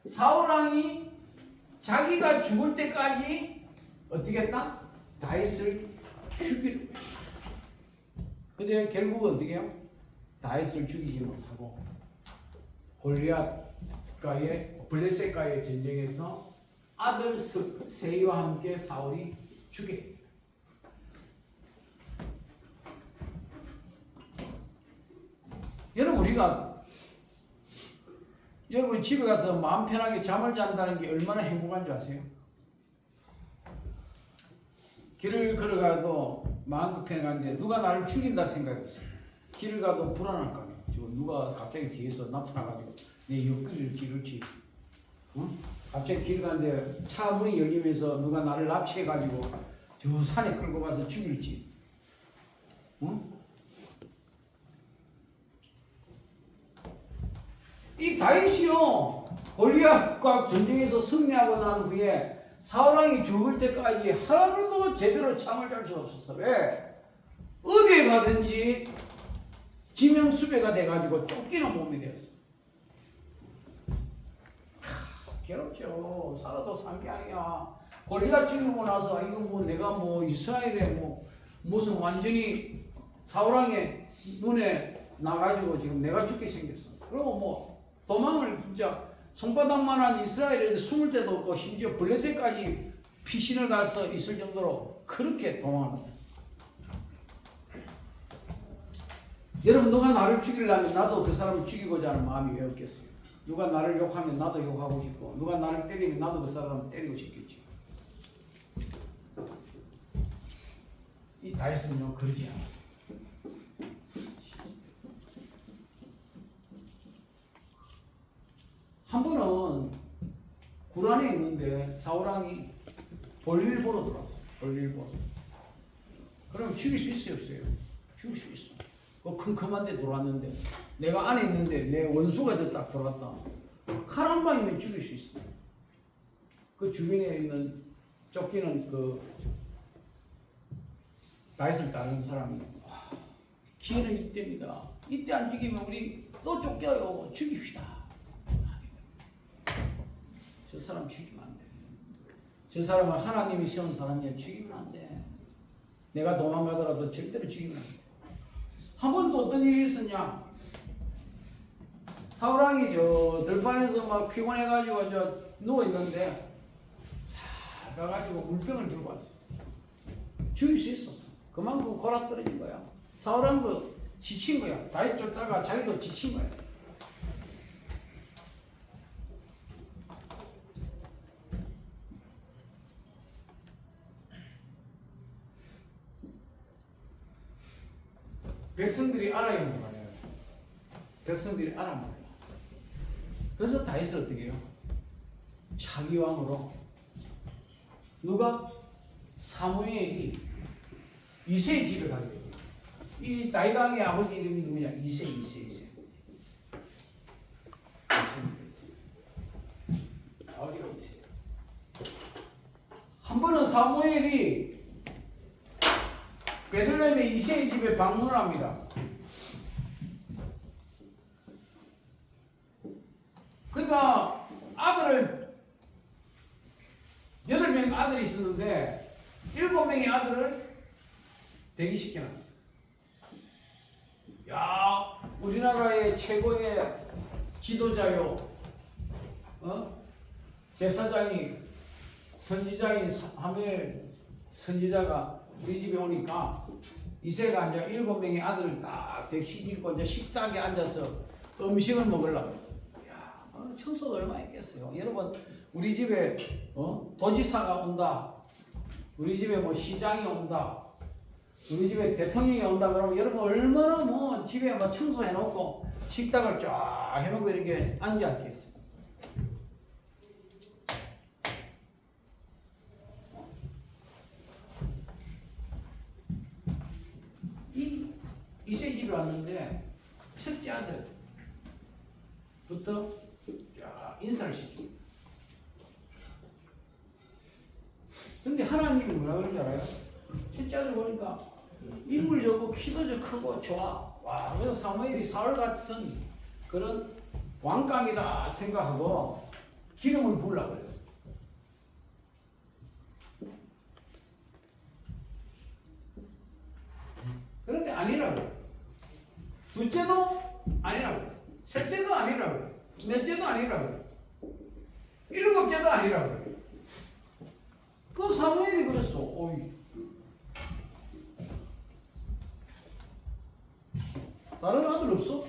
사울왕이 자기가 죽을 때까지 어떻게 했다? 다윗을 죽이려고 했다. 근데 결국은 어떻게 해요? 다윗을 죽이지 못하고 골리앗과의 블레셋과의 전쟁에서 아들 세이와 함께 사울이 죽게. 여러분 집에 가서 마음 편하게 잠을 잔다는 게 얼마나 행복한 줄 아세요? 길을 걸어가도 마음 급해 가는데 누가 나를 죽인다 생각해보세요. 길을 가도 불안할 거 아니에요. 누가 갑자기 뒤에서 나타나가지고 내 옆구리를 찌를지, 응? 갑자기 길을 가는데 차 문이 열리면서 누가 나를 납치해가지고 저 산에 끌고 가서 죽일지, 응? 이 다윗이요 골리앗과 전쟁에서 승리하고 난 후에 사울왕이 죽을 때까지 하루도 제대로 잠을 잘 수 없었어. 왜? 어디에 가든지 지명수배가 돼가지고 쫓기는 몸이 되었어. 괴롭죠. 살아도 산 게 아니야. 골리앗 죽이고 나서 이거 뭐 내가 뭐 이스라엘에 뭐 무슨 완전히 사울왕의 눈에 나가지고 지금 내가 죽게 생겼어. 그리고 뭐 도망을 진짜 손바닥만한 이스라엘에 숨을 데도 없고 심지어 블레셋까지 피신을 가서 있을 정도로 그렇게 도망을 했어. 여러분 누가 나를 죽이려면 나도 그 사람을 죽이고자 하는 마음이 왜 없겠어요? 누가 나를 욕하면 나도 욕하고 싶고 누가 나를 때리면 나도 그 사람을 때리고 싶겠지. 이 다윗은요 그러지 않아요. 한 번은 구란에 있는데 사울왕이 볼일 보러 들어왔어. 볼일 보러. 그럼 죽일 수 있어요 없어요? 죽일 수 있어. 그 컴컴한 데 들어왔는데 내가 안에 있는데 내 원수가 저 딱 들어왔다. 칼 한 방이면 죽일 수 있어. 그 주변에 있는 쫓기는 그 다윗을 따르는 사람이 기회는 이때입니다. 이때 안 죽이면 우리 또 쫓겨요. 죽입시다. 저 사람 죽이면 안 돼. 저 사람은 하나님이 세운 사람이야. 죽이면 안 돼. 내가 도망가더라도 절대로 죽이면 안 돼. 한 번 또 어떤 일이 있었냐? 사울왕이 저 들판에서 막 피곤해가지고 저 누워있는데 싹 가가지고 물병을 들고 왔어. 죽일 수 있었어. 그만큼 골아 떨어진 거야. 사울왕도 지친 거야. 다윗 쫓다가 자기도 지친 거야. 백성들이 알아야 몰라요. 백성들이 알아 몰라. 그래서 다윗을 어떻게 해요? 차기 왕으로 누가? 사무엘이 이새의 집에 가게 돼요. 이 다윗 왕의 아버지 이름이 누구냐? 이새. 아버지가 이새. 한 번은 사무엘이 베들레헴의 이새의 집에 방문을 합니다. 그러니까 아들을 8명의 아들이 있었는데 7명의 아들을 대기시켜놨어. 야, 우리나라의 최고의 지도자요, 제사장이 선지자인 사무엘 선지자가 우리 집에 오니까 이새가 이제 7명의 아들을 딱 대시키고 이제 식탁에 앉아서 음식을 먹으려고 했어. 야, 청소가 얼마나 했겠어요. 여러분, 우리 집에 도지사가 온다, 우리 집에 뭐 시장이 온다, 우리 집에 대통령이 온다 그러면 여러분 얼마나 뭐 집에 뭐 청소해놓고 식탁을 쫙 해놓고 이렇게 앉아있겠어요. 이새 집에 왔는데 첫째 아들부터 쫙 인사를 시킵니다. 근데 하나님이 뭐라 그러는지 알아요? 첫째 아들 보니까 인물 좋고 키도 좀 크고 좋아. 와, 그래서 사무엘이 사울 같은 그런 왕감이다 생각하고 기름을 부으려고 그랬어. 그런데 아니라고. 둘째도 아니라고. 셋째도 아니라고. 넷째도 아니라고. 일곱째도 아니라고. 그 사무엘이 그랬어. 어이. 다른 아들 없어?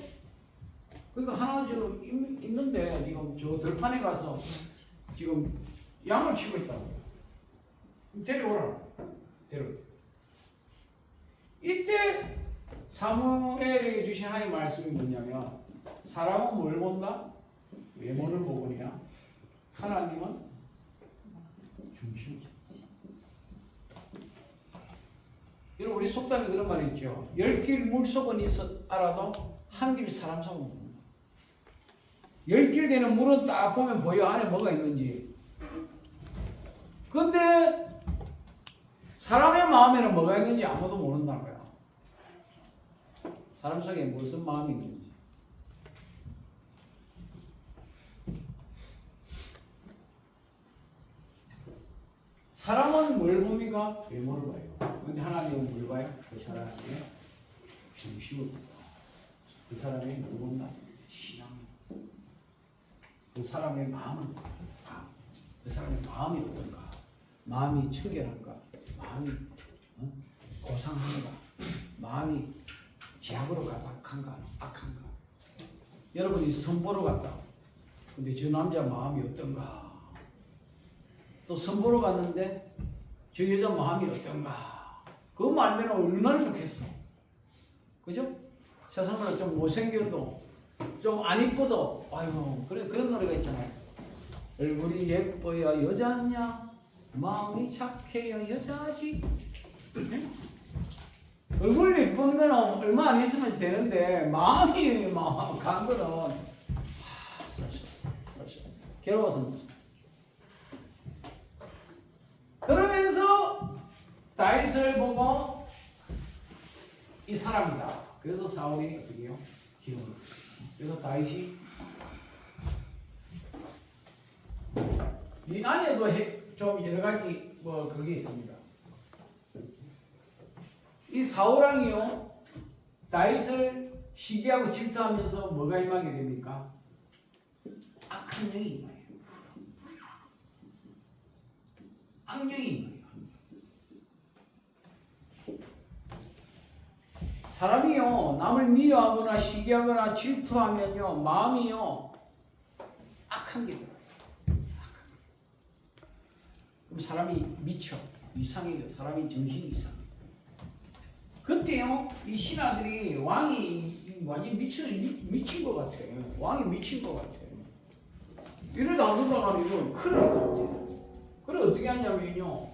그러니까 하나 지금 있는데 지금 저 들판에 가서 지금 양을 치고 있다고. 데려오라. 데려오. 이때 사무엘에게 주신 하나님의 말씀이 뭐냐면 사람은 뭘 본다? 외모를 보거니와 하나님은 중심이죠. 여러분 우리 속담에 그런 말이 있죠. 10길 물속은 알아도 한 길 사람 속은 모른다. 10길 되는 물은 딱 보면 보여. 안에 뭐가 있는지. 근데 사람의 마음에는 뭐가 있는지 아무도 모른다는 거야. 사람 속에 무슨 마음이 있는지. 사람은 뭘 봅니까? 외모를 봐요. 근데 하나님은 뭘 봐요? 그 사람의 중심을 본다. 그 사람의 뭘 본다? 신앙. 그 사람의 마음은 어떤가? 그 사람의 마음이 어떤가? 마음이 청결한가? 마음이 고상한가? 마음이 죄악으로 가득한가? 악한가? 여러분이 선보러 갔다. 근데 저 남자 마음이 어떤가? 또 선보러 갔는데 저 여자 마음이 어떤가? 그거 알면 얼마나 좋겠어. 그죠? 세상으로 좀 못생겨도 좀 안 이뻐도 아이고 그런 노래가 있잖아요. 얼굴이 예뻐야 여자냐? 마음이 착해야 여자지. 네? 얼굴 예쁜 거는 얼마 안 있으면 되는데 마음이 막 간 거는 괴로워서 못. 그러면서 다윗을 보고 이 사람이다. 그래서 사울이 어떻게 해요? 기름을. 그래서 다윗이 이 안에도 좀 여러 가지 뭐 그게 있습니다. 이 사울왕이요 다윗을 시기하고 질투하면서 뭐가 임하게 됩니까? 악한 영이 임해요. 악령이 임해요. 사람이요 남을 미워하거나 시기하거나 질투하면요 마음이요 악한 게 들어요. 그럼 사람이 미쳐 이상해져. 사람이 정신이 이상해. 그때요 이 신하들이 왕이 완전 미친 것 같아. 왕이 미친 것 같아. 이러다 안 된다가 이거 큰일 날 것 같아. 그래 어떻게 하냐면요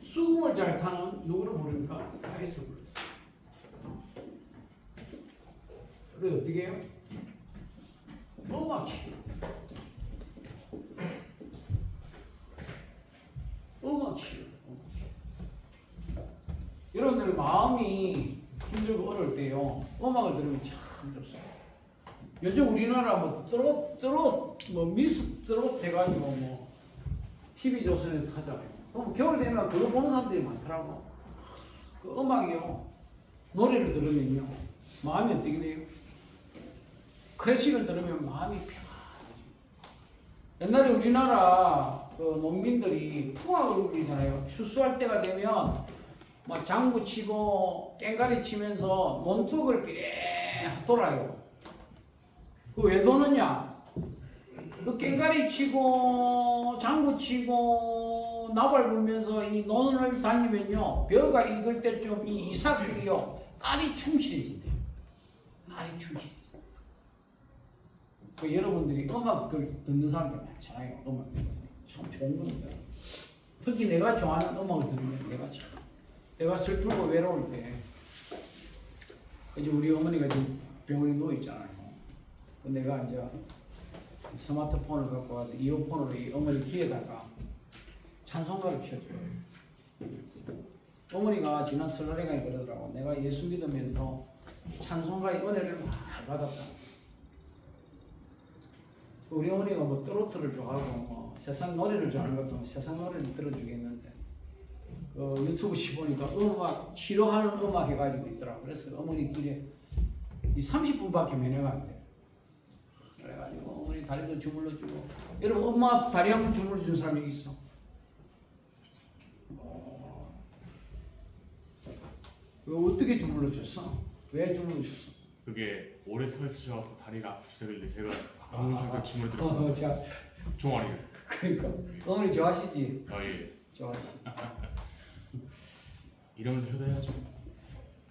수금을 잘 타는 누구를 부릅니까? 다윗을 불렀어요. 그래 어떻게 해요? 음악치. 여러분들 마음이 힘들고 어려울 때요 음악을 들으면 참 좋습니다. 요즘 우리나라 뭐 미스 트롯 돼가지고 뭐 TV 조선에서 하잖아요. 그럼 겨울 되면 그거 보는 사람들이 많더라고. 그 음악이요 노래를 들으면요 마음이 어떻게 돼요? 클래식을 들으면 마음이 평안해요. 옛날에 우리나라 그 농민들이 풍악을 부리잖아요. 추수할 때가 되면 막 장구 치고 깽가리 치면서 논둑을 삐래 돌아요. 그 왜 도느냐? 그 깽가리 치고 장구 치고 나발 불면서 이 논을 다니면요 벼가 익을 때쯤 이 이삭들이요 알이 충실해진대요. 알이 충실해진대요. 그 여러분들이 음악을 듣는 사람들 많잖아요. 음악 듣는 사람 참 좋은 겁니다. 특히 내가 좋아하는 음악을 들으면 내가 슬프고 외로울 때 이제 우리 어머니가 지금 병원에 누워 있잖아요. 내가 이제 스마트폰을 갖고 와서 이어폰으로 이 어머니 귀에다가 찬송가를 켜줘요. 어머니가 지난 설날에가 그러더라고. 내가 예수 믿으면서 찬송가의 은혜를 많이 받았다. 우리 어머니가 뭐 트로트를 좋아하고 뭐 세상 노래를 좋아하는 것도 뭐 세상 노래를 들어주겠는데 유튜브 보니까 음악 치료하는 음악 해가지고 있더라고. 그래서 어머니 길에 이 30분밖에 면회가 안 돼. 그래가지고 어머니 다리도 주물러주고. 여러분 엄마 다리 한 번 주물러준 사람이 있어? 왜 어떻게 주물러줬어? 왜 주물러줬어? 그게 오래 서 있으셔서 다리가 아프시길래 제가 방송장 춤을 들었어요. 자, 종아리를. 그러니까 어머니 좋아하시지? 예. 좋아하시지. 이러면서 효도해야죠.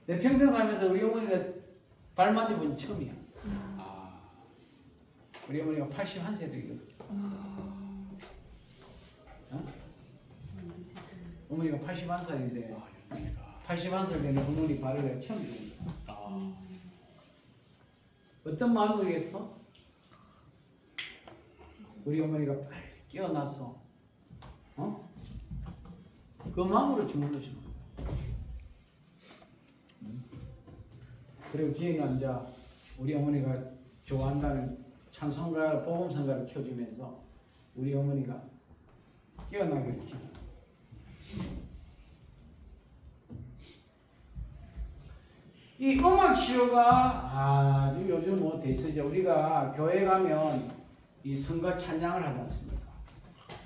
내 평생 살면서 우리 어머니를 발 만져본 처음이야. 아, 우리 어머니가 81세들이거든. 어? 어머니가 81살인데 연세가. 81살 되는 어머니 발을 내가 처음 본 거야. 아, 어떤 마음이겠어? 우리 어머니가 빨리 깨어나서 그 마음으로 주물러 주는 거야. 그리고 기회는 이제 우리 어머니가 좋아한다는 찬송가, 복음성가를 켜주면서 우리 어머니가 깨어나게 되지. 이 음악 치료가 아주 요즘 뭐 대세죠. 우리가 교회 가면 이 성가 찬양을 하지 않습니까?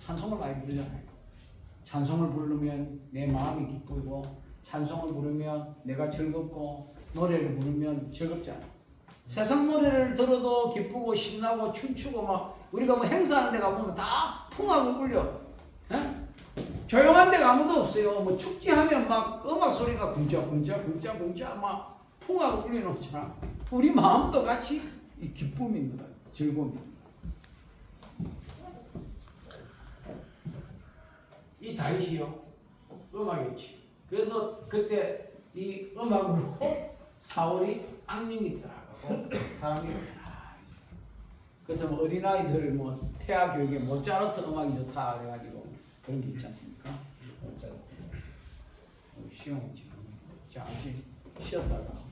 찬송을 많이 부르잖아요. 찬송을 부르면 내 마음이 기쁘고, 찬송을 부르면 내가 즐겁고, 노래를 부르면 즐겁잖아. 세상 노래를 들어도 기쁘고 신나고 춤추고 막 우리가 뭐 행사하는 데 가보면 다 풍하고 울려. 에? 조용한 데가 아무도 없어요. 뭐 축제하면 막 음악 소리가 궁자 막 풍하고 울려놓잖아. 우리 마음도 같이 이 기쁨입니다. 즐거움입니다. 이 다윗이요 음악이었지. 그래서 그때 이 음악으로 사울이 악령이 들어가고 사람이 그래서 뭐 어린아이들 뭐 태아 교육에 모차르트 음악이 좋다 그래가지고 그런 게 있지 않습니까? 모차르트 시험 잠시 쉬었다가